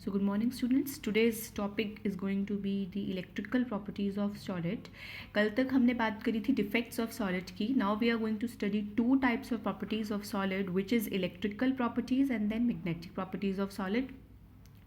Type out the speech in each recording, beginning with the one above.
So good morning students. Today's topic is going to be the electrical properties of solid. कल तक हमने बात करी थी defects of solid की. Now we are going to study two types of properties of solid, which is electrical properties and then magnetic properties of solid.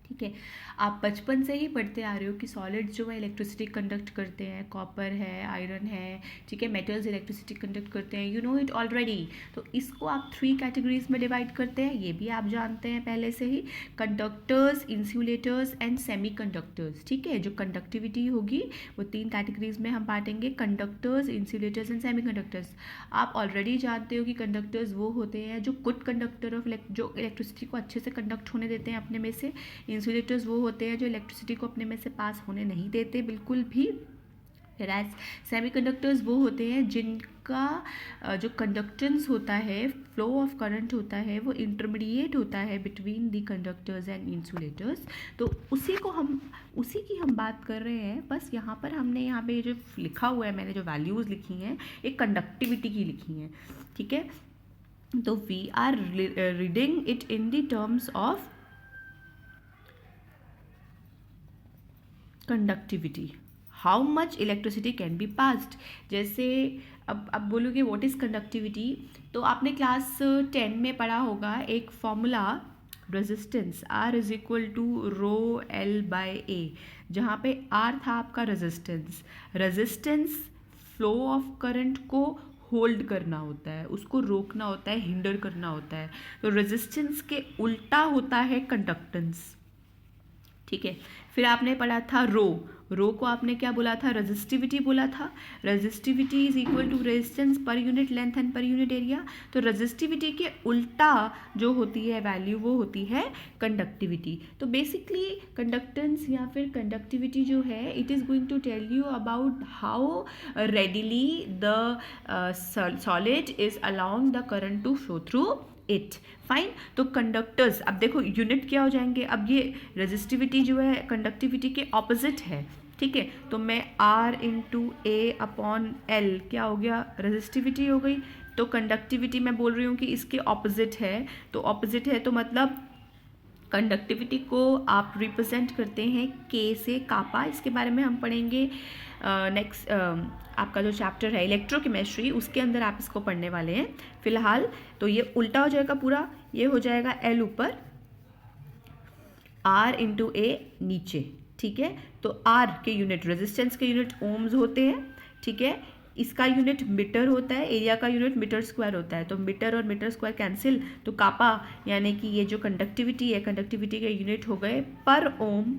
ठीक है, आप बचपन से ही पढ़ते आ रहे हो कि सॉलिड्स जो है इलेक्ट्रिसिटी कंडक्ट करते हैं, कॉपर है, आयरन है, ठीक है, मेटल्स इलेक्ट्रिसिटी कंडक्ट करते हैं, यू नो इट ऑलरेडी. तो इसको आप 3 कैटेगरीज में डिवाइड करते हैं, ये भी आप जानते हैं पहले से ही, conductors, insulators and semiconductors. ठीक है, जो कंडक्टिविटी होगी वो 3 कैटेगरीज में हम बांटेंगे, conductors, insulators and semi conductors. आप ऑलरेडी जानते हो कि कंडक्टर्स वो होते हैं जो गुड कंडक्टर ऑफ जो इलेक्ट्रिसिटी को अच्छे से कंडक्ट होने देते हैं अपने में से. इंसुलेटर्स वो होते हैं जो इलेक्ट्रिसिटी को अपने में से पास होने नहीं देते बिल्कुल भी. Whereas सेमीकंडक्टर्स वो होते हैं जिनका जो कंडक्टेंस होता है, फ्लो ऑफ करंट होता है, वो इंटरमीडिएट होता है between the conductors and insulators. तो उसी की हम बात कर रहे हैं. बस यहाँ पर हमने यहाँ पे जो लिखा हुआ है, मैंने जो वैल्यूज़ लिखी हैं एक कंडक्टिविटी की लिखी हैं. ठीक है, तो we are reading it in the terms of conductivity. How much electricity can be passed. जैसे अब बोलोगे व्हाट इज़ कंडक्टिविटी, तो आपने क्लास 10 में पढ़ा होगा एक formula resistance R is equal to rho L by A, जहाँ पे R था आपका resistance. Resistance flow of current को होल्ड करना होता है, उसको रोकना होता है, हिंडर करना होता है. तो रेजिस्टेंस के उल्टा होता है कंडक्टेंस. ठीक है, फिर आपने पढ़ा था रो को आपने क्या बोला था, रेजिस्टिविटी बोला था. Resistivity is equal to resistance per unit length and per unit area. तो रेजिस्टिविटी के उल्टा जो होती है वैल्यू वो होती है कंडक्टिविटी. तो बेसिकली कंडक्टेंस या फिर कंडक्टिविटी जो है it is going to tell you about how readily the solid is allowing the current to flow through it. Fine. तो कंडक्टर्स, अब देखो यूनिट क्या हो जाएंगे. अब ये रेजिस्टिविटी जो है कंडक्टिविटी के ऑपोजिट है. ठीक है, तो मैं R into A upon L क्या हो गया, रेजिस्टिविटी हो गई. तो कंडक्टिविटी मैं बोल रही हूँ कि इसके ऑपोजिट है. तो ऑपोजिट है तो मतलब कंडक्टिविटी को आप रिप्रेजेंट करते हैं K से, कापा. इसके बारे में हम पढ़ेंगे नेक्स्ट आपका जो चैप्टर है इलेक्ट्रोकेमिस्ट्री, उसके अंदर आप इसको पढ़ने वाले हैं. फिलहाल तो ये उल्टा हो जाएगा पूरा, ये हो जाएगा L ऊपर, R इंटू A नीचे. ठीक है, तो R के यूनिट, रेजिस्टेंस के यूनिट ओम्स होते हैं. ठीक है, इसका यूनिट मीटर होता है, एरिया का यूनिट मीटर स्क्वायर होता है. तो मीटर और मीटर स्क्वायर कैंसिल, तो कापा यानी कि ये जो कंडक्टिविटी है, कंडक्टिविटी के यूनिट हो गए पर ओम.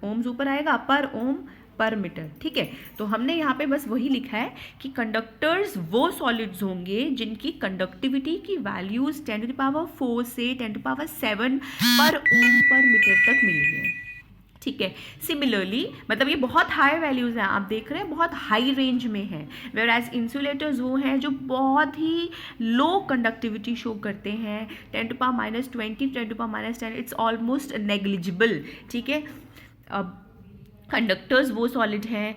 ओम्स ऊपर आएगा, पर ओम पर मीटर. ठीक है, तो हमने यहाँ पे बस वही लिखा है कि कंडक्टर्स वो सॉलिड्स होंगे जिनकी कंडक्टिविटी की वैल्यूज 10⁴ से 10⁷ पर ओम पर मीटर तक मिली है. ठीक है, सिमिलरली मतलब ये बहुत हाई वैल्यूज़ हैं, आप देख रहे हैं बहुत हाई रेंज में है. वेयर एज इंसुलेटर्स वो हैं जो बहुत ही लो कंडक्टिविटी शो करते हैं, 10⁻20, 10⁻10, इट्स ऑलमोस्ट नेग्लिजिबल. ठीक है, अब कंडक्टर्स वो सॉलिड हैं,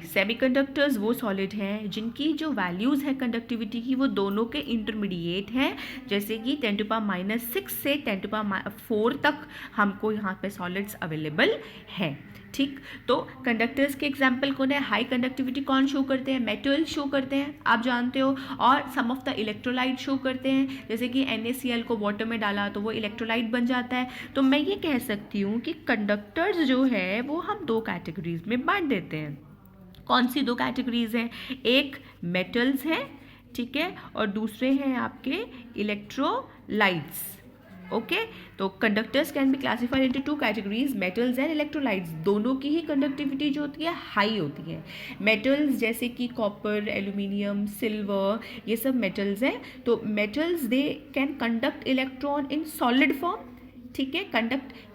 सेमीकंडक्टर्स वो सॉलिड हैं जिनकी जो वैल्यूज़ हैं कंडक्टिविटी की वो दोनों के इंटरमीडिएट हैं. जैसे कि 10⁻6 से 10⁴ तक हमको यहाँ पे सॉलिड्स अवेलेबल हैं. ठीक, तो कंडक्टर्स के एग्जाम्पल कौन है, हाई कंडक्टिविटी कौन शो करते हैं, मेटल शो करते हैं, आप जानते हो. और सम ऑफ द इलेक्ट्रोलाइट शो करते हैं, जैसे कि NaCl को वाटर में डाला तो वो इलेक्ट्रोलाइट बन जाता है. तो मैं ये कह सकती हूँ कि कंडक्टर्स जो है वो हम 2 कैटेगरीज में बांट देते हैं. कौन सी 2 कैटेगरीज हैं, एक मेटल्स हैं, ठीक है, और दूसरे हैं आपके इलेक्ट्रोलाइट्स. ओके, तो conductors can be classified into 2 categories, metals and electrolytes. दोनों की ही कंडक्टिविटी जो होती है हाई होती है. मेटल्स जैसे कि कॉपर, एल्यूमिनियम, सिल्वर, ये सब मेटल्स हैं. तो metals they can conduct electron in solid form. ठीक है,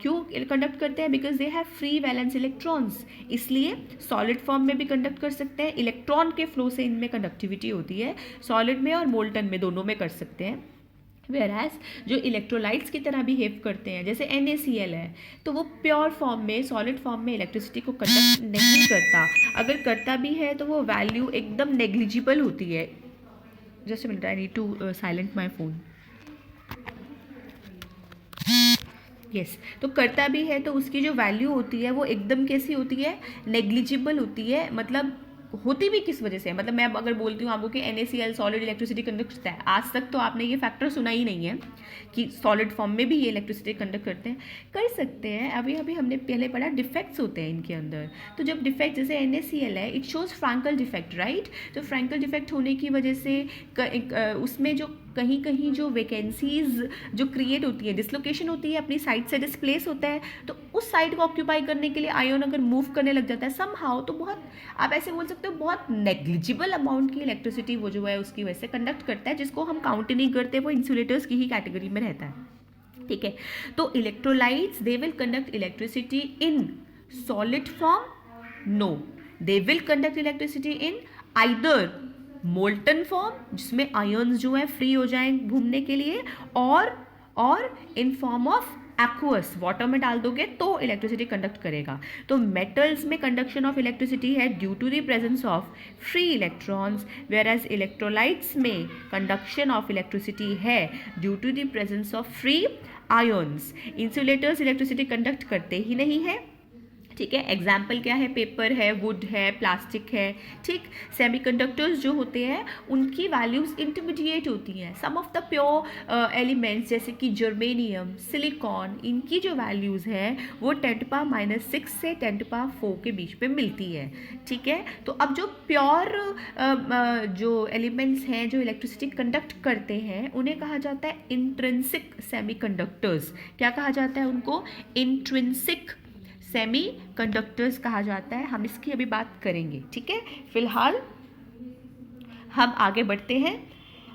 क्यों कंडक्ट करते हैं, because they have free valence electrons, इसलिए सॉलिड फॉर्म में भी कंडक्ट कर सकते हैं. इलेक्ट्रॉन के फ्लो से इनमें कंडक्टिविटी होती है, सॉलिड में और मोल्टन में, दोनों में कर सकते हैं. वेराज जो इलेक्ट्रोलाइट्स की तरह बिहेव करते हैं, जैसे NaCl है, तो वो प्योर फॉर्म में, सॉलिड फॉर्म में इलेक्ट्रिसिटी को कंडक्ट नहीं करता. अगर करता भी है तो वो वैल्यू एकदम नेग्लिजिबल होती है. Just a minute, I need to silent my phone. Yes तो करता भी है, तो उसकी जो वैल्यू होती है वो एकदम कैसी होती है, नेग्लिजिबल होती है। मतलब होती भी किस वजह से, मतलब मैं अगर बोलती हूँ आपको कि NaCl सॉलिड इलेक्ट्रिसिटी कंडक्ट करता है, आज तक तो आपने ये फैक्टर सुना ही नहीं है कि सॉलिड फॉर्म में भी ये इलेक्ट्रिसिटी कंडक्ट करते हैं, कर सकते हैं। अभी अभी हमने पहले पढ़ा डिफेक्ट्स होते हैं इनके अंदर। तो जब डिफेक्ट जैसे NaCl है, it shows Frenkel defect, right. तो फ्रैंकल डिफेक्ट होने की वजह से उसमें जो कहीं कहीं जो वैकेंसीज जो क्रिएट होती है, डिसलोकेशन होती है, अपनी साइड से डिस्प्लेस होता है, तो उस साइड को ऑक्यूपाई करने के लिए आयन अगर मूव करने लग जाता है समहाउ, तो बहुत आप ऐसे बोल सकते हो बहुत नेग्लिजिबल अमाउंट की इलेक्ट्रिसिटी वो जो है उसकी वजह से कंडक्ट करता है, जिसको हम काउंट नहीं करते, वो इंसुलेटर्स की ही कैटेगरी में रहता है। ठीक है, तो electrolytes they will conduct electricity in solid form, no, they will conduct electricity in either molten form जिसमें आयन्स जो है फ्री हो जाएं घूमने के लिए, और in form of aqueous, water में डाल दोगे तो इलेक्ट्रिसिटी कंडक्ट करेगा। तो मेटल्स में कंडक्शन ऑफ इलेक्ट्रिसिटी है due to the presence of free electrons, whereas electrolytes में कंडक्शन ऑफ इलेक्ट्रिसिटी है due to the presence of free ions. Insulators electricity conduct करते ही नहीं है। ठीक है, एग्जाम्पल क्या है, पेपर है, वुड है, प्लास्टिक है। ठीक, सेमीकंडक्टर्स जो होते हैं उनकी वैल्यूज इंटरमीडिएट होती हैं। सम ऑफ द प्योर एलिमेंट्स जैसे कि जर्मेनियम, सिलिकॉन, इनकी जो वैल्यूज़ है वो 10⁻⁶ से 10⁴ के बीच में मिलती है। ठीक है, तो अब जो प्योर जो एलिमेंट्स हैं जो इलेक्ट्रिसिटी कंडक्ट करते हैं उन्हें कहा जाता है इंट्रिंसिक सेमीकंडक्टर्स। क्या कहा जाता है उनको, इंट्रिंसिक सेमी कंडक्टर्स कहा जाता है। हम इसकी अभी बात करेंगे। ठीक है, फिलहाल हम आगे बढ़ते हैं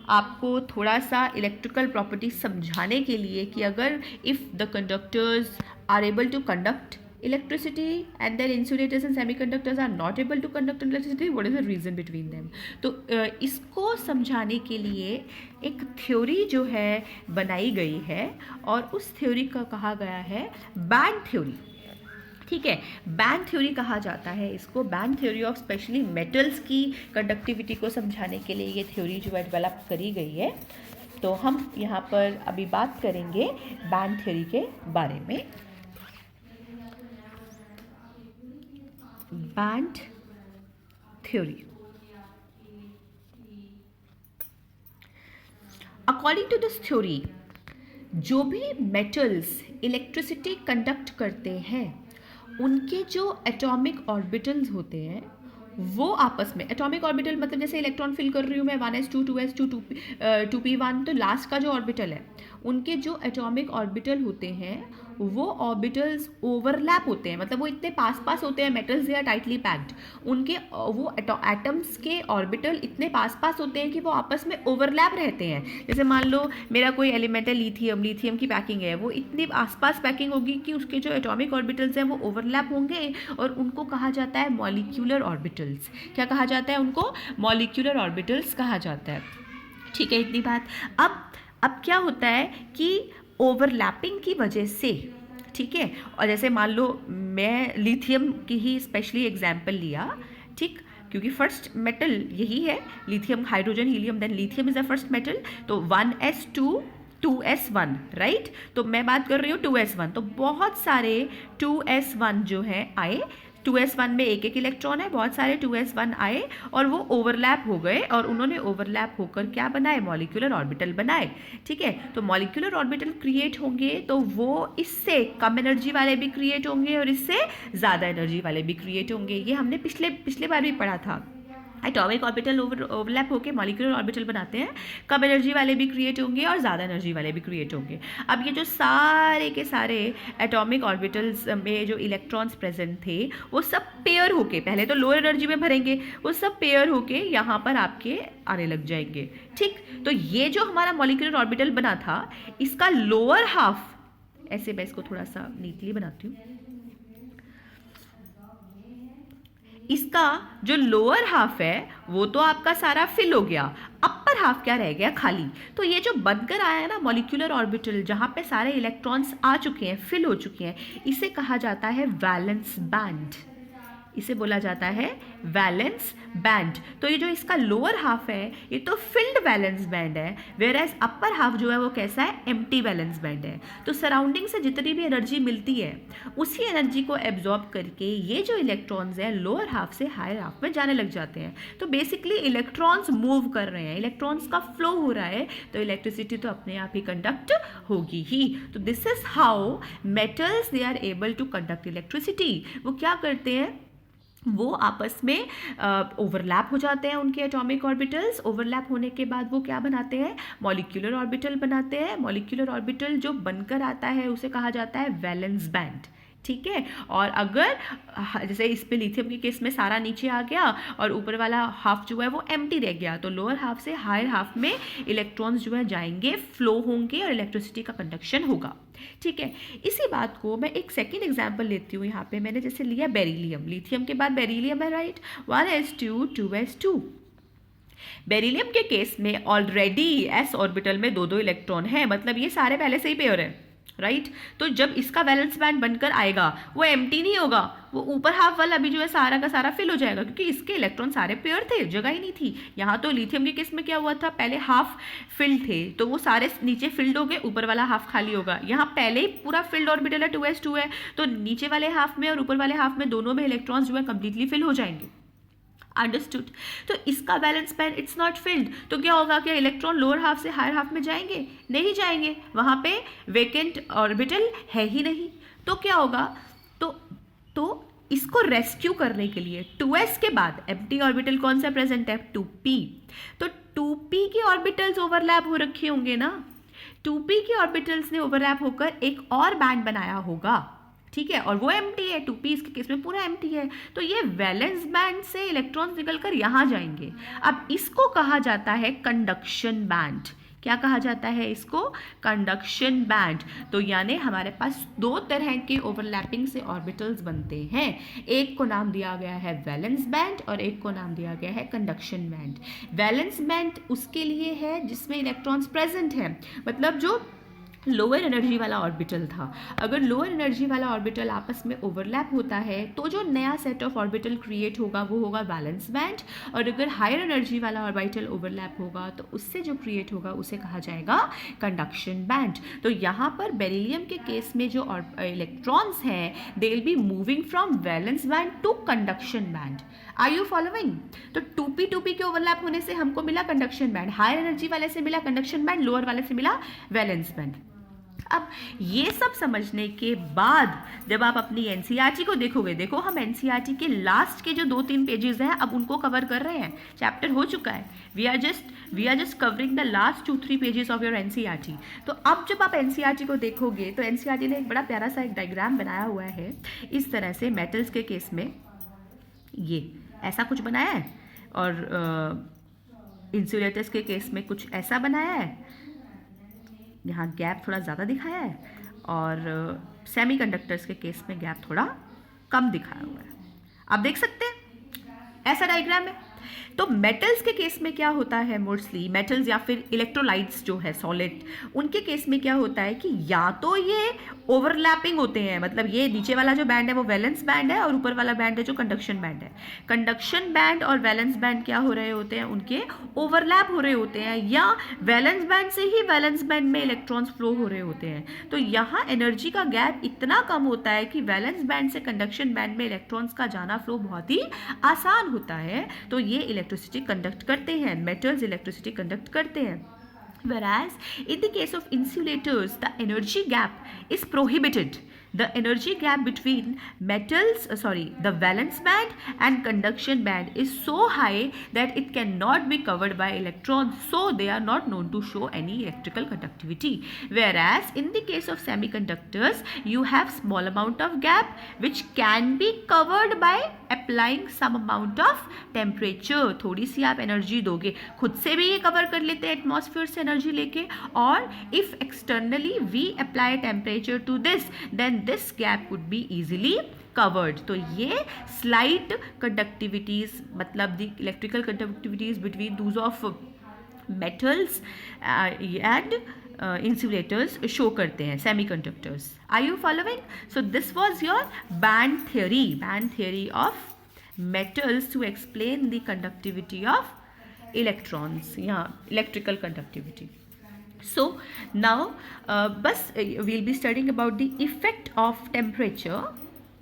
आपको थोड़ा सा इलेक्ट्रिकल प्रॉपर्टी समझाने के लिए कि अगर if the conductors are able to conduct electricity and then insulators and semiconductors are not able to conduct electricity, what is the reason between them. तो इसको समझाने के लिए एक थ्योरी जो है बनाई गई है और उस थ्योरी का कहा गया है बैंड थ्योरी। ठीक है, बैंड थ्योरी कहा जाता है इसको। Band theory of specially metals की कंडक्टिविटी को समझाने के लिए ये थ्योरी जो है डेवलप करी गई है। तो हम यहाँ पर अभी बात करेंगे बैंड थ्योरी के बारे में। Band theory, according to this theory जो भी मेटल्स इलेक्ट्रिसिटी कंडक्ट करते हैं उनके जो एटॉमिक ऑर्बिटल्स होते हैं वो आपस में, एटॉमिक ऑर्बिटल मतलब जैसे इलेक्ट्रॉन फिल कर रही हूँ मैं 1s2 2s2 2p1, तो लास्ट का जो ऑर्बिटल है उनके जो एटॉमिक ऑर्बिटल होते हैं वो ऑर्बिटल्स ओवरलैप होते हैं, मतलब वो इतने पास पास होते हैं, metals they are tightly packed, उनके वो एटम्स के ऑर्बिटल इतने पास पास होते हैं कि वो आपस में ओवरलैप रहते हैं। जैसे मान लो मेरा कोई एलिमेंट है लिथियम, लिथियम की पैकिंग है, वो इतनी आसपास पैकिंग होगी कि उसके जो एटॉमिक ऑर्बिटल्स हैं वो ओवरलैप होंगे और उनको कहा जाता है मॉलिक्यूलर ऑर्बिटल्स। क्या कहा जाता है उनको, मॉलिक्यूलर ऑर्बिटल्स कहा जाता है। ठीक है, इतनी बात। अब क्या होता है कि ओवरलैपिंग की वजह से, ठीक है, और जैसे मान लो मैं लिथियम की ही स्पेशली एग्जांपल लिया, ठीक, क्योंकि फर्स्ट मेटल यही है lithium, hydrogen helium, then lithium is the first metal. तो 1s2 2s1, राइट। तो मैं बात कर रही हूँ 2s1, तो बहुत सारे 2s1 जो है आए, 2s1 में एक एक इलेक्ट्रॉन है, बहुत सारे 2s1 आए और वो ओवरलैप हो गए और उन्होंने ओवरलैप होकर क्या बनाए, मॉलिक्यूलर ऑर्बिटल बनाए। ठीक है, तो मॉलिक्यूलर ऑर्बिटल क्रिएट होंगे तो वो इससे कम एनर्जी वाले भी क्रिएट होंगे और इससे ज़्यादा एनर्जी वाले भी क्रिएट होंगे। ये हमने पिछले बार भी पढ़ा था। एटॉमिक ऑर्बिटल ओवरलैप होकर मॉलिक्यूलर ऑर्बिटल बनाते हैं, कम एनर्जी वाले भी क्रिएट होंगे और ज़्यादा एनर्जी वाले भी क्रिएट होंगे। अब ये जो सारे के सारे एटॉमिक ऑर्बिटल्स में जो इलेक्ट्रॉन्स प्रेजेंट थे वो सब पेयर होके, पहले तो लोअर एनर्जी में भरेंगे, वो सब पेयर होके यहाँ पर आपके आने लग जाएंगे। ठीक, तो ये जो हमारा मॉलिक्यूलर ऑर्बिटल बना था इसका लोअर हाफ, ऐसे मैं इसको थोड़ा सा नीटली बनाती हूँ, इसका जो लोअर हाफ है वो तो आपका सारा फिल हो गया, अपर हाफ क्या रह गया, खाली। तो ये जो बनकर आया है ना मॉलिक्यूलर ऑर्बिटल, जहाँ पे सारे इलेक्ट्रॉन्स आ चुके हैं, फिल हो चुके हैं, इसे कहा जाता है वैलेंस बैंड। इसे बोला जाता है वैलेंस बैंड। तो ये जो इसका लोअर हाफ है ये तो फिल्ड वैलेंस बैंड है, वेयर एज अपर हाफ जो है वो कैसा है, एम्प्टी वैलेंस बैंड है। तो सराउंडिंग से जितनी भी एनर्जी मिलती है उसी एनर्जी को एब्जॉर्ब करके ये जो इलेक्ट्रॉन्स हैं लोअर हाफ से हायर हाफ में जाने लग जाते हैं। तो बेसिकली इलेक्ट्रॉन्स मूव कर रहे हैं, इलेक्ट्रॉन्स का फ्लो हो रहा है, तो इलेक्ट्रिसिटी तो अपने आप ही कंडक्ट होगी ही। तो this is how metals they are able to conduct electricity. वो क्या करते हैं, वो आपस में ओवरलैप हो जाते हैं, उनके एटॉमिक ऑर्बिटल्स ओवरलैप होने के बाद वो क्या बनाते हैं, मॉलिक्यूलर ऑर्बिटल बनाते हैं। मॉलिक्यूलर ऑर्बिटल जो बनकर आता है उसे कहा जाता है वैलेंस बैंड, ठीक है। और अगर जैसे इस पे लिथियम के केस में सारा नीचे आ गया और ऊपर वाला हाफ जो है वो एम्प्टी रह गया, तो लोअर हाफ से हायर हाफ में इलेक्ट्रॉन्स जो है जाएंगे, फ्लो होंगे और इलेक्ट्रिसिटी का कंडक्शन होगा, ठीक है। इसी बात को मैं एक सेकेंड एग्जाम्पल लेती हूँ। यहाँ पे मैंने जैसे लिया बेरिलियम, लिथियम के बाद बेरिलियम है, राइट, 1s2 2s2। बेरिलियम के केस में ऑलरेडी s ऑर्बिटल में दो दो इलेक्ट्रॉन है, मतलब ये सारे पहले से ही पेयर है, राइट। तो जब इसका वैलेंस बैंड बनकर आएगा वो एम्प्टी नहीं होगा, वो ऊपर हाफ वाला भी जो है सारा का सारा फिल हो जाएगा, क्योंकि इसके इलेक्ट्रॉन सारे पेयर थे, जगह ही नहीं थी। यहाँ तो लिथियम के केस में क्या हुआ था, पहले हाफ फिल्ड थे तो वो सारे नीचे फिल्ड हो गए, ऊपर वाला हाफ खाली होगा। यहाँ पहले ही पूरा फिल्ड ऑर्बिटल है 2s2 है, तो नीचे वाले हाफ में और ऊपर वाले हाफ में दोनों में इलेक्ट्रॉन्स जो है कंप्लीटली फिल हो जाएंगे, अंडरस्टूड। तो इसका valence band it's not filled, तो क्या होगा, क्या इलेक्ट्रॉन लोअर हाफ से हायर हाफ में जाएंगे, नहीं वहां पे वेकेंट ऑर्बिटल है ही नहीं। तो क्या होगा, तो इसको रेस्क्यू करने के लिए 2s के बाद एम्प्टी ऑर्बिटल कौन सा प्रेजेंट है, 2p। तो 2p के ऑर्बिटल्स ओवरलैप हो रखे होंगे ना, 2p के ऑर्बिटल्स ने ओवरलैप होकर एक और बैंड बनाया होगा, ठीक है, और वो एम्प्टी है, 2p इसके केस में पूरा एम्प्टी है। तो ये वैलेंस बैंड से इलेक्ट्रॉन्स निकलकर यहाँ जाएंगे। अब इसको कहा जाता है कंडक्शन बैंड। क्या कहा जाता है इसको, कंडक्शन बैंड। तो यानी हमारे पास दो तरह के ओवरलैपिंग से ऑर्बिटल्स बनते हैं, एक को नाम दिया गया है वैलेंस बैंड और एक को नाम दिया गया है कंडक्शन बैंड। वैलेंस बैंड उसके लिए है जिसमें इलेक्ट्रॉन्स प्रेजेंट है, मतलब जो लोअर एनर्जी वाला ऑर्बिटल था। अगर लोअर एनर्जी वाला ऑर्बिटल आपस में ओवरलैप होता है तो जो नया सेट ऑफ ऑर्बिटल क्रिएट होगा वो होगा वैलेंस बैंड, और अगर हायर एनर्जी वाला ऑर्बिटल ओवरलैप होगा तो उससे जो क्रिएट होगा उसे कहा जाएगा कंडक्शन बैंड। तो यहाँ पर बेरिलियम के केस में जो इलेक्ट्रॉन्स हैं they will be moving from valence band to conduction band. Are you following? तो 2p के ओवरलैप होने से हमको मिला कंडक्शन बैंड, हायर एनर्जी वाले से मिला कंडक्शन बैंड, लोअर वाले से मिला वैलेंस बैंड। अब ये सब समझने के बाद जब आप अपनी एनसीईआरटी को देखोगे, देखो हम एनसीईआरटी के लास्ट के जो 2-3 पेजेस हैं अब उनको कवर कर रहे हैं, चैप्टर हो चुका है, we are just covering the last 2-3 pages of your NCERT. तो अब जब आप एनसीईआरटी को देखोगे तो एनसीईआरटी ने एक बड़ा प्यारा सा एक डायग्राम बनाया हुआ है इस तरह से। मेटल्स के केस में ये ऐसा कुछ बनाया है और इंसुलेटर्स के केस में कुछ ऐसा बनाया है, यहाँ गैप थोड़ा ज़्यादा दिखाया है, और सेमीकंडक्टर्स के केस में गैप थोड़ा कम दिखाया हुआ है। आप देख सकते हैं ऐसा डायग्राम है। तो मेटल्स के केस में क्या होता है, मोस्टली मेटल्स या फिर इलेक्ट्रोलाइट्स जो है सॉलिड, उनके केस में क्या होता है कि या तो ये ओवरलैपिंग होते हैं, मतलब ये नीचे वाला जो बैंड है वो वैलेंस बैंड है और ऊपर वाला बैंड है जो कंडक्शन बैंड है। कंडक्शन बैंड और वैलेंस बैंड क्या हो रहे होते हैं, उनके ओवरलैप हो रहे होते हैं, या वैलेंस बैंड से ही वैलेंस बैंड में इलेक्ट्रॉन्स फ्लो हो रहे होते हैं। तो यहाँ एनर्जी का गैप इतना कम होता है कि वैलेंस बैंड से कंडक्शन बैंड में इलेक्ट्रॉन्स का जाना फ्लो बहुत ही आसान होता है। तो ये इलेक्ट्रिसिटी कंडक्ट करते हैं, मेटल्स इलेक्ट्रिसिटी कंडक्ट करते हैं। Whereas in the case of insulators, the energy gap is prohibited. The energy gap between the valence band and conduction band is so high that it cannot be covered by electrons, so they are not known to show any electrical conductivity. Whereas in the case of semiconductors, you have small amount of gap which can be covered by applying some amount of temperature. थोड़ी सी आप energy दोगे, खुद से भी ये cover कर लेते हैं एटमॉस्फेयर से एनर्जी लेके, और if externally we apply temperature to this, then this gap could be easily covered. तो ये slight conductivities, मतलब the electrical conductivities between those of metals and insulators show करते हैं semiconductors. Are you following? So this was your band theory of metals to explain the conductivity of electrons. Yeah, electrical conductivity. So now bus we'll be studying about the effect of temperature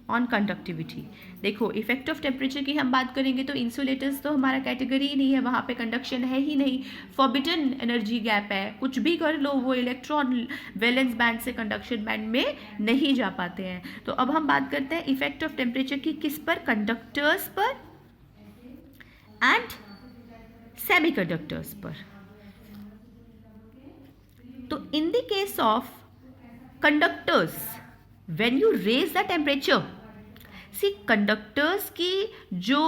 on conductivity. देखो effect of temperature की हम बात करेंगे तो insulators तो हमारा category ही नहीं है, वहाँ पे कंडक्शन है ही नहीं, फॉरबिडन एनर्जी गैप है, कुछ भी कर लो वो इलेक्ट्रॉन वैलेंस बैंड से कंडक्शन बैंड में नहीं जा पाते हैं. तो अब हम बात करते हैं इफेक्ट ऑफ टेम्परेचर की, किस पर? कंडक्टर्स पर एंड सेमीकंडक्टर्स पर. तो इन the case of conductors when you raise the temperature, see conductors की जो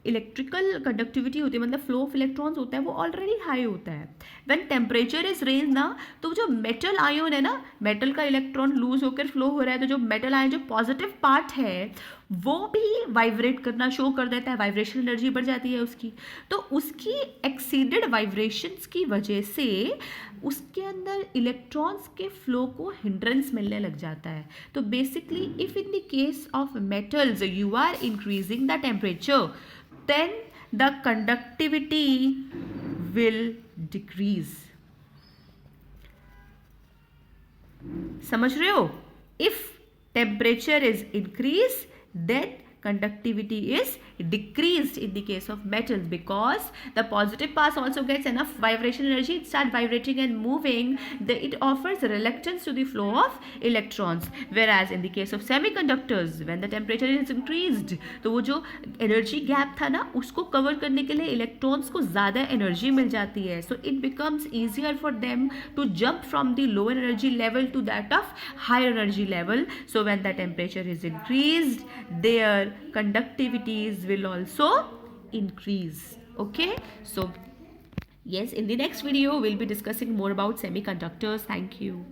इलेक्ट्रिकल कंडक्टिविटी होती है, मतलब फ्लो ऑफ इलेक्ट्रॉन्स होता है, वो ऑलरेडी हाई होता है. व्हेन टेम्परेचर इज रेज ना, तो जो मेटल आयन है ना, मेटल का इलेक्ट्रॉन लूज होकर फ्लो हो रहा है, तो जो मेटल आयन जो पॉजिटिव पार्ट है वो भी वाइब्रेट करना शो कर देता है, वाइब्रेशन एनर्जी बढ़ जाती है उसकी. तो उसकी एक्सीडेड वाइब्रेशंस की वजह से उसके अंदर इलेक्ट्रॉन्स के फ्लो को हिंड्रेंस मिलने लग जाता है. तो basically if in the case of metals you are increasing the temperature, then the conductivity will decrease. समझ रहे हो? If temperature is increased, then conductivity is decreased in the case of metals, because the positive part also gets enough vibration energy, it starts vibrating and moving, it offers reluctance to the flow of electrons. Whereas in the case of semiconductors, when the temperature is increased, तो वो जो energy gap था ना, उसको cover करने के लिए electrons को ज़्यादा energy मिल जाती है. So it becomes easier for them to jump from the lower energy level to that of higher energy level. So when the temperature is increased, their conductivities will also increase. Okay, so yes, in the next video we'll be discussing more about semiconductors. Thank you.